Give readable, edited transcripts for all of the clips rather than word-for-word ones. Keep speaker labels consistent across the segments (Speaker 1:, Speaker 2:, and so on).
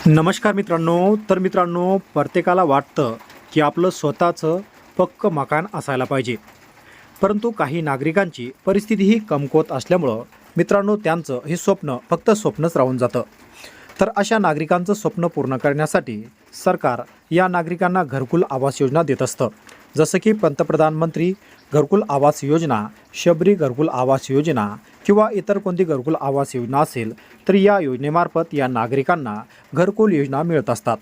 Speaker 1: नमस्कार मित्रांनो. तर मित्रांनो, प्रत्येकाला वाटतं की आपलं स्वतःचं पक्कं मकान असायला पाहिजे. परंतु काही नागरिकांची परिस्थिती ही कमकुवत असल्यामुळं मित्रांनो त्यांचं हे स्वप्न फक्त स्वप्नच राहून जातं. तर अशा नागरिकांचं स्वप्न पूर्ण करण्यासाठी सरकार या नागरिकांना घरकुल आवास योजना देत असतं. जसं की पंतप्रधान मंत्री घरकुल आवास योजना, शबरी घरकुल आवास योजना किंवा इतर कोणती घरकुल आवास योजना असेल तर या योजनेमार्फत या नागरिकांना घरकुल योजना मिळत असतात.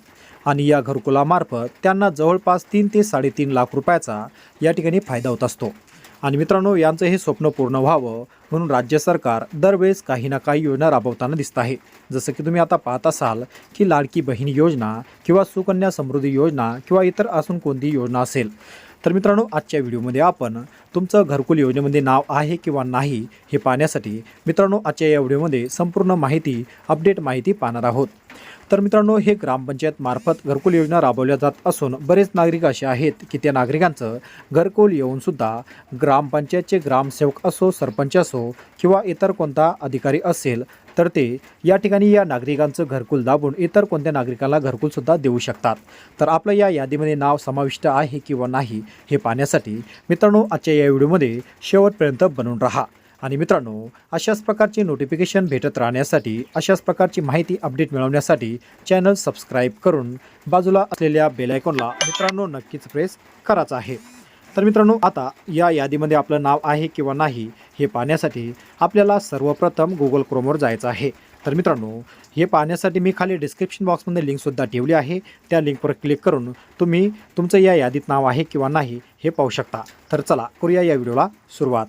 Speaker 1: आणि या घरकुलामार्फत त्यांना जवळपास 3 ते 3.5 लाख रुपयाचा या ठिकाणी फायदा होत असतो. आणि मित्रांनो, यांचं हे स्वप्न पूर्ण व्हावं म्हणून राज्य सरकार दरवेळेस काही ना काही योजना राबवताना दिसत आहे. जसं की तुम्ही आता पाहत असाल की लाडकी बहीण योजना किंवा सुकन्या समृद्धी योजना किंवा इतर असून कोणती योजना असेल. तर मित्रांनो, आजच्या व्हिडिओमध्ये आपण तुमचं घरकुल योजनेमध्ये नाव आहे किंवा नाही हे पाहण्यासाठी मित्रांनो आजच्या या व्हिडिओमध्ये संपूर्ण माहिती अपडेट माहिती पाहणार आहोत. तर मित्रांनो, हे ग्रामपंचायत मार्फत घरकुल योजना राबवल्या जात असून बरेच नागरिक असे आहेत की त्या नागरिकांचं घरकुल येऊनसुद्धा ग्रामपंचायतचे ग्रामसेवक असो, सरपंच असो किंवा इतर कोणता अधिकारी असेल तर ते या ठिकाणी या नागरिकांचं घरकुल दाबून इतर कोणत्या नागरिकाला घरकुलसुद्धा देऊ शकतात. तर आपलं या यादीमध्ये नाव समाविष्ट आहे किंवा नाही हे पाहण्यासाठी मित्रांनो आजच्या या व्हिडिओमध्ये शेवटपर्यंत बनवून राहा. आणि मित्रांनो, अशाच प्रकारची नोटिफिकेशन भेटत राहण्यासाठी, अशाच प्रकारची माहिती अपडेट मिळवण्यासाठी चॅनल सबस्क्राईब करून बाजूला असलेल्या बेल आयकॉनला मित्रांनो नक्कीच प्रेस करायचं आहे. तर मित्रांनो, आता या यादीमध्ये आपलं नाव आहे किंवा नाही हे पाहण्यासाठी आपल्याला सर्वप्रथम गुगल क्रोमवर जायचं आहे. तर मित्रांनो, हे पाहण्यासाठी मी खाली डिस्क्रिप्शन बॉक्समध्ये लिंकसुद्धा ठेवली आहे. त्या लिंकवर क्लिक करून तुम्ही तुमचं या यादीत नाव आहे किंवा नाही हे पाहू शकता. तर चला करूया या व्हिडिओला सुरुवात.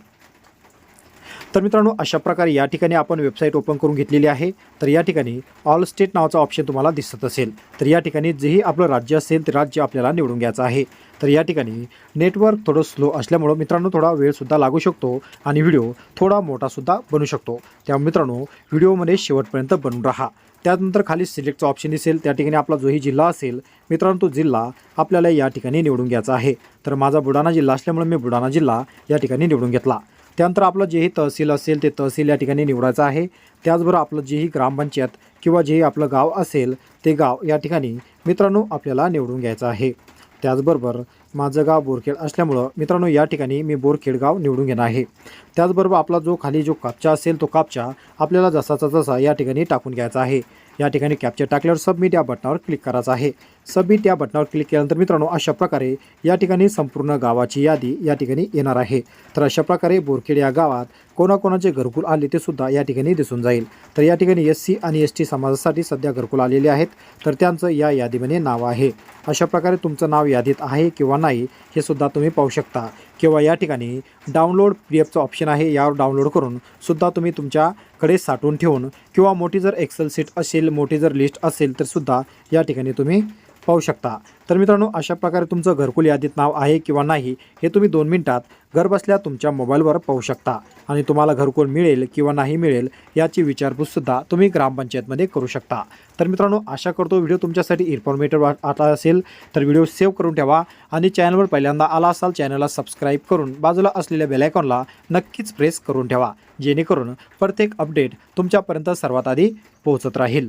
Speaker 1: तर मित्रांनो, अशा प्रकारे या ठिकाणी आपण वेबसाईट ओपन करून घेतलेली आहे. तर या ठिकाणी ऑल स्टेट नावाचा ऑप्शन तुम्हाला दिसत असेल. तर या ठिकाणी जेही आपलं राज्य असेल ते राज्य आपल्याला निवडून घ्यायचं आहे. तर या ठिकाणी नेटवर्क थोडं स्लो असल्यामुळं मित्रांनो थोडा वेळसुद्धा लागू शकतो आणि व्हिडिओ थोडा मोठासुद्धा बनू शकतो. त्यामुळे मित्रांनो व्हिडिओमध्ये शेवटपर्यंत बनून राहा. त्यानंतर खाली सिलेक्टचा ऑप्शन दिसेल, त्या ठिकाणी आपला जोही जिल्हा असेल मित्रांनो तो जिल्हा आपल्याला या ठिकाणी निवडून घ्यायचा आहे. तर माझा बुलढाणा जिल्हा असल्यामुळे मी बुलढाणा जिल्हा या ठिकाणी निवडून घेतला. त्यानंतर आपलं जेही तहसील असेल ते तहसील या ठिकाणी निवडायचं आहे. त्याचबरोबर आपलं जेही ग्रामपंचायत किंवा जेही आपलं गाव असेल ते गाव या ठिकाणी मित्रांनो आपल्याला निवडून घ्यायचं आहे. त्याचबरोबर माझं गाव बोरखेड असल्यामुळं मित्रांनो या ठिकाणी मी बोरखेड गाव निवडून घेणार आहे. त्याचबरोबर आपला जो खाली जो कॅप्चा असेल तो कॅप्चा आपल्याला जसाचा तसा या ठिकाणी टाकून घ्यायचा आहे. या ठिकाणी कॅप्चा टाकल्यावर सबमिट या बटनावर क्लिक करायचं आहे. सबमिट या बटनावर क्लिक केल्यानंतर मित्रांनो अशा प्रकारे या ठिकाणी संपूर्ण गावाची यादी या ठिकाणी येणार आहे. तर अशा प्रकारे बोरखेड या गावात कोणाकोणाचे घरकुल आले ते सुद्धा या ठिकाणी दिसून जाईल. तर या ठिकाणी SC आणि ST समाजासाठी सध्या घरकुल आलेले आहेत. तर त्यांचं या यादीमध्ये नाव आहे. अशा प्रकारे तुमचं नाव यादीत आहे किंवा नाही हे सुद्धा तुम्ही पाहू शकता. किंवा या ठिकाणी डाउनलोड PDFचं ऑप्शन आहे, यावर डाउनलोड करून सुद्धा तुम्ही तुमच्याकडे साठवून ठेवून किंवा मोठी जर एक्सेल शीट असेल, मोठी जर लिस्ट असेल तर सुद्धा या ठिकाणी तुम्ही पाहू शकता. तर मित्रांनो, अशा प्रकारे तुमचं घरकुल यादीत नाव आहे किंवा नाही हे तुम्ही 2 मिनिटात घरबसल्या तुमच्या मोबाईलवर पाहू शकता. आणि तुम्हाला घरकुल मिळेल किंवा नाही मिळेल याची विचारपूससुद्धा तुम्ही ग्रामपंचायतमध्ये करू शकता. तर मित्रांनो, आशा करतो व्हिडिओ तुमच्यासाठी इन्फॉर्मेटिव्ह वाटला असेल. तर व्हिडिओ सेव्ह करून ठेवा आणि चॅनलवर पहिल्यांदा आला असाल चॅनलला सबस्क्राईब करून बाजूला असलेल्या बेल आयकॉनला नक्कीच प्रेस करून ठेवा, जेणेकरून प्रत्येक अपडेट तुमच्यापर्यंत सर्वात आधी पोहोचत राहील.